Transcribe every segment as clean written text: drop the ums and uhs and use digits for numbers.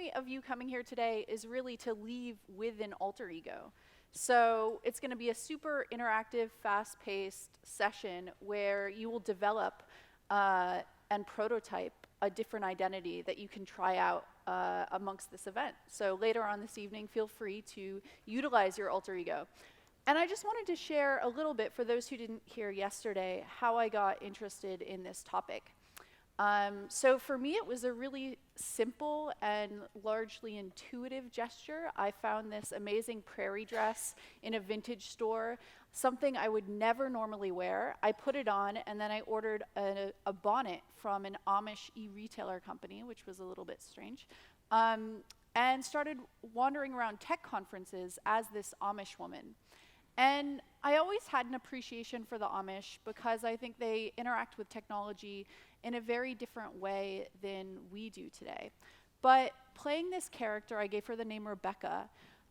point of you coming here today is really to leave with an alter ego. So it's going to be a super interactive, fast-paced session where you will develop and prototype a different identity that you can try out amongst this event. So later on this evening, feel free to utilize your alter ego. And I just wanted to share a little bit, for those who didn't hear yesterday, how I got interested in this topic. So for me, it was a really simple and largely intuitive gesture. I found this amazing prairie dress in a vintage store, something I would never normally wear. I put it on, and then I ordered a bonnet from an Amish e-retailer company, which was a little bit strange, and started wandering around tech conferences as this Amish woman. And I always had an appreciation for the Amish because I think they interact with technology in a very different way than we do today. But playing this character, I gave her the name Rebecca,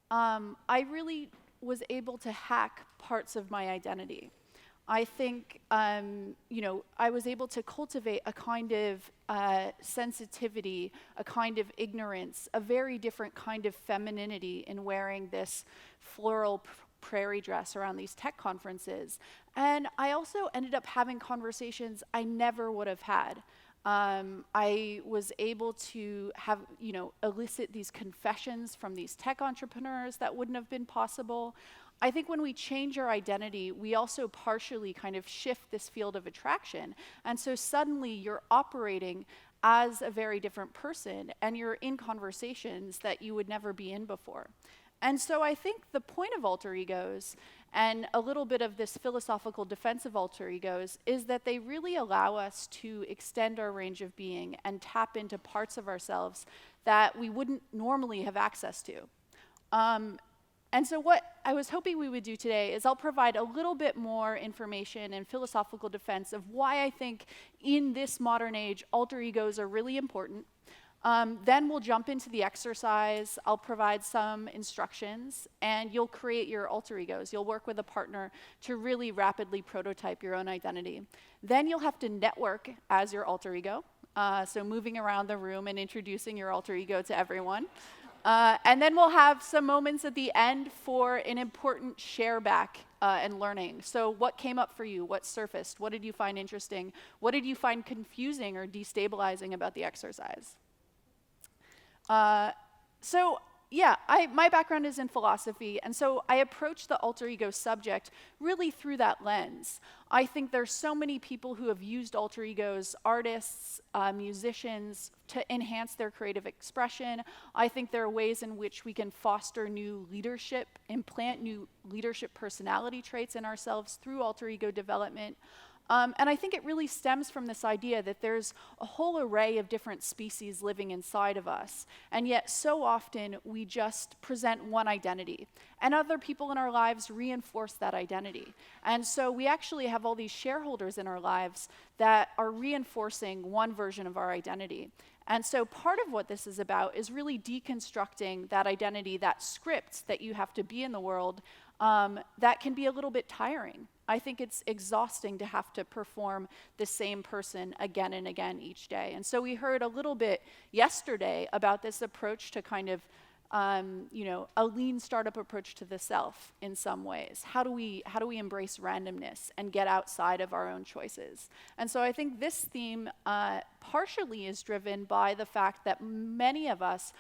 I really was able to hack parts of my identity. I think, I was able to cultivate a kind of sensitivity, a kind of ignorance, a very different kind of femininity in wearing this floral prairie dress around these tech conferences. And I also ended up having conversations I never would have had. I was able to have, elicit these confessions from these tech entrepreneurs that wouldn't have been possible. I think when we change our identity, we also partially kind of shift this field of attraction. And so suddenly you're operating as a very different person, and you're in conversations that you would never be in before. And so I think the point of alter egos, and a little bit of this philosophical defense of alter egos, is that they really allow us to extend our range of being and tap into parts of ourselves that we wouldn't normally have access to. And so what I was hoping we would do today is I'll provide a little bit more information and philosophical defense of why I think in this modern age, alter egos are really important. Then we'll jump into the exercise. I'll provide some instructions, and you'll create your alter egos. You'll work with a partner to really rapidly prototype your own identity. Then you'll have to network as your alter ego, so moving around the room and introducing your alter ego to everyone. And then we'll have some moments at the end for an important share back and learning. So what came up for you? What surfaced? What did you find interesting? What did you find confusing or destabilizing about the exercise? My background is in philosophy, and so I approach the alter ego subject really through that lens. I think there's so many people who have used alter egos, artists, musicians, to enhance their creative expression. I think there are ways in which we can foster new leadership, implant new leadership personality traits in ourselves through alter ego development. And I think it really stems from this idea that there's a whole array of different species living inside of us, and yet so often we just present one identity, and other people in our lives reinforce that identity. And so we actually have all these shareholders in our lives that are reinforcing one version of our identity. And so part of what this is about is really deconstructing that identity, that script that you have to be in the world, that can be a little bit tiring. I think it's exhausting to have to perform the same person again and again each day. And so we heard a little bit yesterday about this approach to kind of, a lean startup approach to the self in some ways. How do we embrace randomness and get outside of our own choices? And so I think this theme partially is driven by the fact that many of us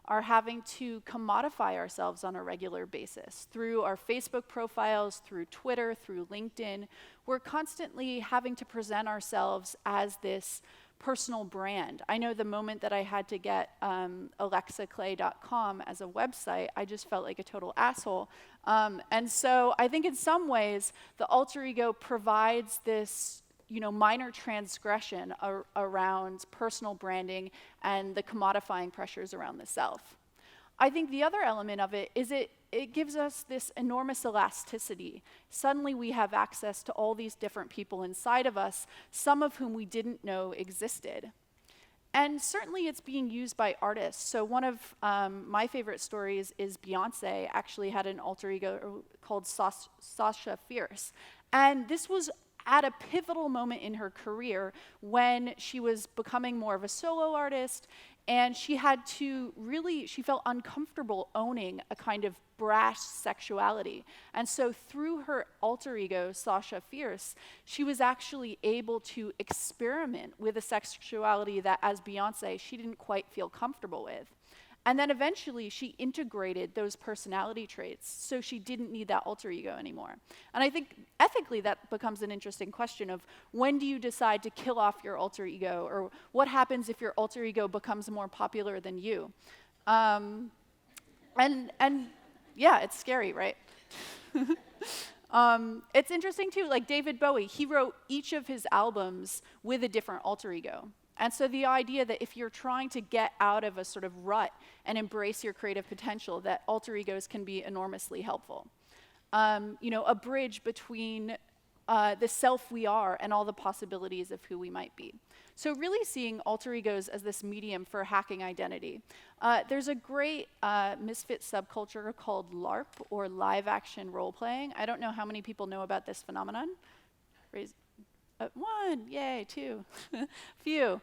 are having to commodify ourselves on a regular basis. Through our Facebook profiles, through Twitter, through LinkedIn, we're constantly having to present ourselves as this personal brand. I know the moment that I had to get alexaclay.com as a website, I just felt like a total asshole. And so I think in some ways, the alter ego provides this minor transgression around personal branding and the commodifying pressures around the self. I think the other element of it is it gives us this enormous elasticity. Suddenly we have access to all these different people inside of us, some of whom we didn't know existed. And certainly it's being used by artists. So one of my favorite stories is Beyonce actually had an alter ego called Sasha Fierce. And this was at a pivotal moment in her career when she was becoming more of a solo artist And she felt uncomfortable owning a kind of brash sexuality. And so through her alter ego, Sasha Fierce, she was actually able to experiment with a sexuality that, as Beyonce, she didn't quite feel comfortable with. And then eventually she integrated those personality traits so she didn't need that alter ego anymore. And I think ethically that becomes an interesting question of when do you decide to kill off your alter ego, or what happens if your alter ego becomes more popular than you? And yeah, it's scary, right? It's interesting too, like David Bowie, he wrote each of his albums with a different alter ego. And so the idea that if you're trying to get out of a sort of rut and embrace your creative potential, that alter egos can be enormously helpful. A bridge between the self we are and all the possibilities of who we might be. So really seeing alter egos as this medium for hacking identity. There's a great misfit subculture called LARP, or live action role playing. I don't know how many people know about this phenomenon. One, yay, two, few.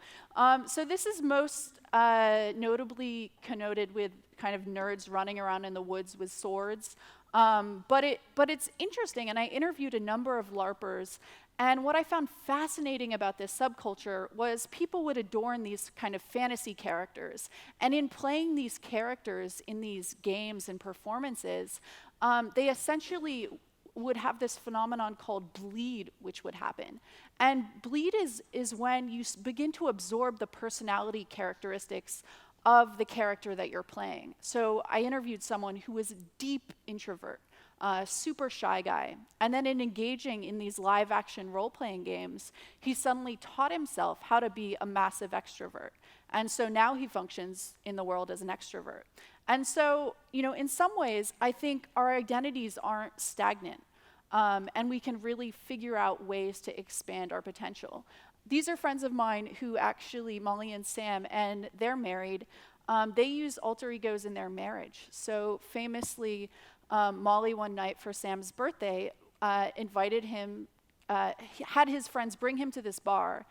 So this is most notably connoted with kind of nerds running around in the woods with swords. But it's interesting, and I interviewed a number of LARPers, and what I found fascinating about this subculture was people would adorn these kind of fantasy characters. And in playing these characters in these games and performances, they essentially would have this phenomenon called bleed, which would happen. And bleed is when you begin to absorb the personality characteristics of the character that you're playing. So I interviewed someone who was a deep introvert, super shy guy. And then in engaging in these live action role-playing games, he suddenly taught himself how to be a massive extrovert. And so now he functions in the world as an extrovert. And so, in some ways, I think our identities aren't stagnant, and we can really figure out ways to expand our potential. These are friends of mine who actually, Molly and Sam, and they're married. They use alter egos in their marriage. So famously, Molly one night for Sam's birthday invited him, had his friends bring him to this bar,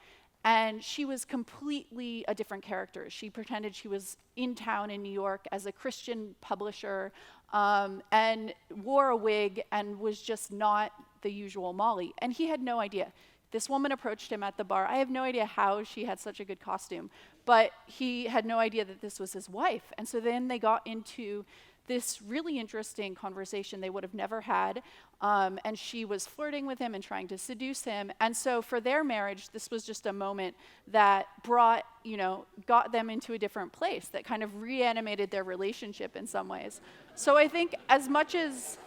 and she was completely a different character. She pretended she was in town in New York as a Christian publisher, and wore a wig and was just not the usual Molly. And he had no idea. This woman approached him at the bar. I have no idea how she had such a good costume, but he had no idea that this was his wife. And so then they got into this really interesting conversation they would have never had, and she was flirting with him and trying to seduce him. And so for their marriage, this was just a moment that got them into a different place, that kind of reanimated their relationship in some ways. So I think as much as,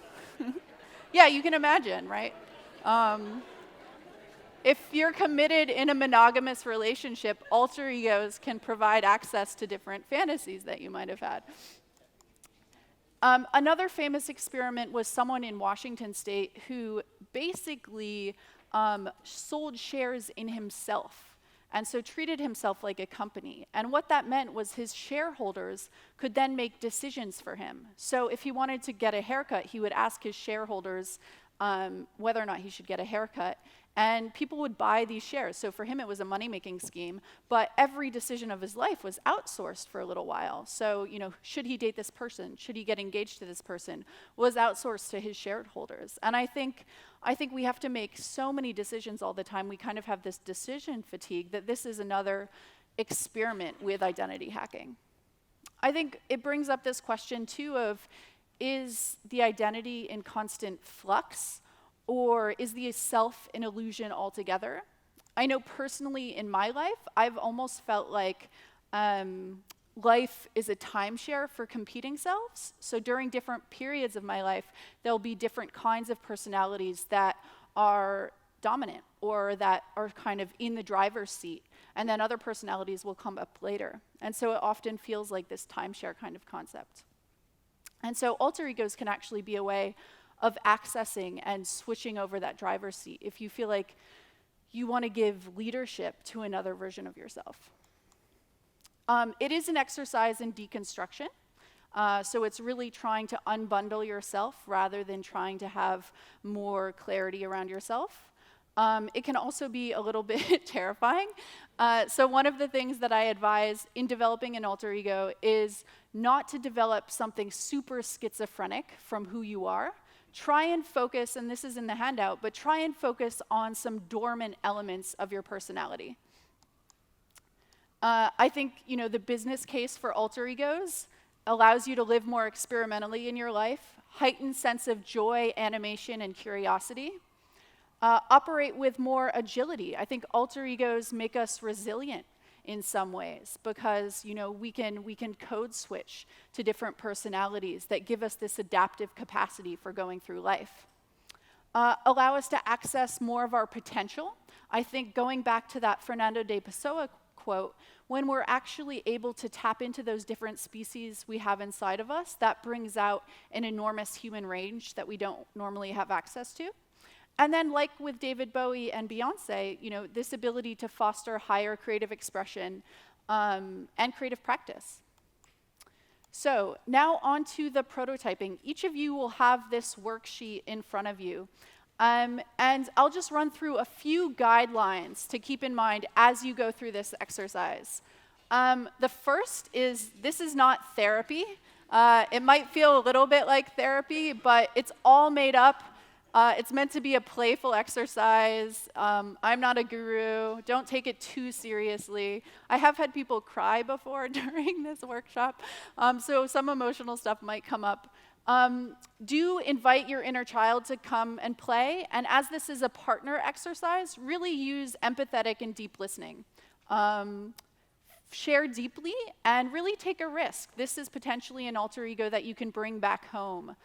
yeah, you can imagine, right? If you're committed in a monogamous relationship, alter egos can provide access to different fantasies that you might have had. Another famous experiment was someone in Washington State who basically sold shares in himself, and so treated himself like a company. And what that meant was his shareholders could then make decisions for him. So if he wanted to get a haircut, he would ask his shareholders whether or not he should get a haircut. And people would buy these shares. So for him, it was a money-making scheme. But every decision of his life was outsourced for a little while. So, should he date this person? Should he get engaged to this person? Was outsourced to his shareholders. And I think we have to make so many decisions all the time. We kind of have this decision fatigue that this is another experiment with identity hacking. I think it brings up this question, too, of is the identity in constant flux? Or is the self an illusion altogether? I know personally in my life, I've almost felt like life is a timeshare for competing selves. So during different periods of my life, there'll be different kinds of personalities that are dominant or that are kind of in the driver's seat. And then other personalities will come up later. And so it often feels like this timeshare kind of concept. And so alter egos can actually be a way of accessing and switching over that driver's seat if you feel like you want to give leadership to another version of yourself. It is an exercise in deconstruction. So it's really trying to unbundle yourself rather than trying to have more clarity around yourself. It can also be a little bit terrifying. So one of the things that I advise in developing an alter ego is not to develop something super schizophrenic from who you are. Try and focus, and this is in the handout, but try and focus on some dormant elements of your personality. I think the business case for alter egos allows you to live more experimentally in your life, heightened sense of joy, animation, and curiosity. Operate with more agility. I think alter egos make us resilient in some ways because we can code switch to different personalities that give us this adaptive capacity for going through life. Allow us to access more of our potential. I think going back to that Fernando de Pessoa quote, when we're actually able to tap into those different species we have inside of us, that brings out an enormous human range that we don't normally have access to. And then, like with David Bowie and Beyonce, this ability to foster higher creative expression and creative practice. So now on to the prototyping. Each of you will have this worksheet in front of you. And I'll just run through a few guidelines to keep in mind as you go through this exercise. The first is, this is not therapy. It might feel a little bit like therapy, but it's all made up. It's meant to be a playful exercise. I'm not a guru. Don't take it too seriously. I have had people cry before during this workshop, so some emotional stuff might come up. Do invite your inner child to come and play, and as this is a partner exercise, really use empathetic and deep listening. Share deeply and really take a risk. This is potentially an alter ego that you can bring back home.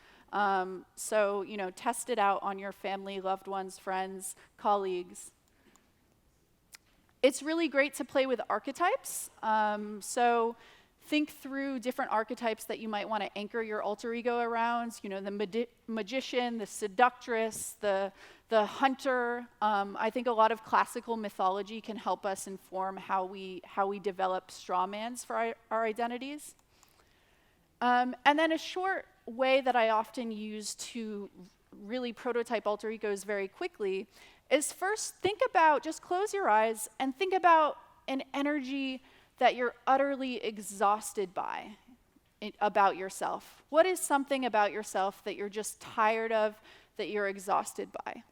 So, test it out on your family, loved ones, friends, colleagues. It's really great to play with archetypes. So think through different archetypes that you might want to anchor your alter ego around. The magician, the seductress, the hunter. I think a lot of classical mythology can help us inform how we develop strawmans for our identities. And then a short way that I often use to really prototype alter egos very quickly is first just close your eyes and think about an energy that you're utterly exhausted by about yourself. What is something about yourself that you're just tired of, that you're exhausted by?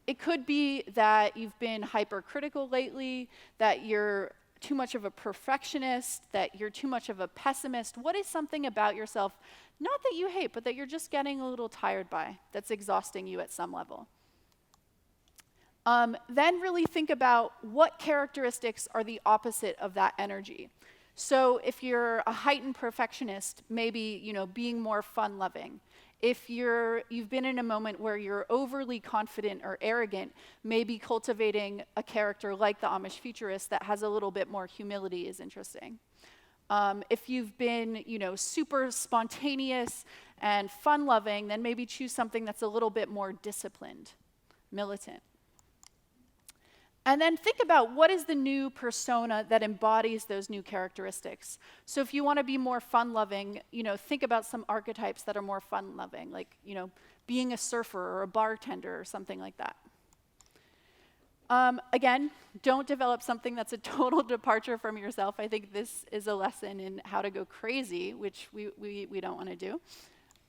It could be that you've been hypercritical lately, that you're too much of a perfectionist, that you're too much of a pessimist. What is something about yourself, not that you hate, but that you're just getting a little tired by, that's exhausting you at some level? Then really think about what characteristics are the opposite of that energy. So if you're a heightened perfectionist, maybe being more fun-loving. If you've been in a moment where you're overly confident or arrogant, maybe cultivating a character like the Amish futurist that has a little bit more humility is interesting. If you've been, super spontaneous and fun-loving, then maybe choose something that's a little bit more disciplined, militant. And then think about what is the new persona that embodies those new characteristics. So if you want to be more fun-loving, think about some archetypes that are more fun-loving, like, being a surfer or a bartender or something like that. Again, don't develop something that's a total departure from yourself. I think this is a lesson in how to go crazy, which we don't want to do.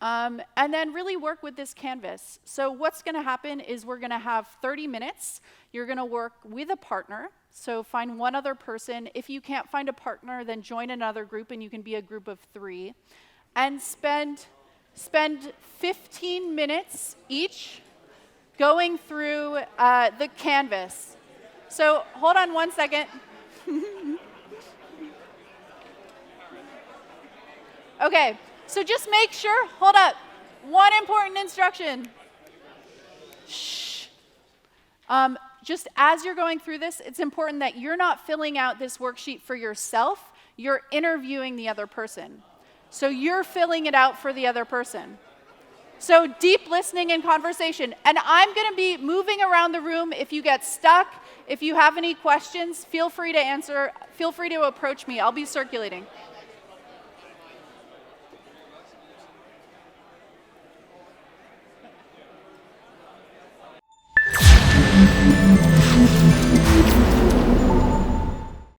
And then really work with this canvas. So what's going to happen is we're going to have 30 minutes. You're going to work with a partner. So find one other person. If you can't find a partner, then join another group, and you can be a group of 3. And spend 15 minutes each going through the canvas. So hold on one second. Okay. So just make sure, hold up, one important instruction. Shh. Just as you're going through this, it's important that you're not filling out this worksheet for yourself, you're interviewing the other person. So you're filling it out for the other person. So deep listening and conversation. And I'm gonna be moving around the room. If you get stuck, if you have any questions, feel free to answer, feel free to approach me. I'll be circulating.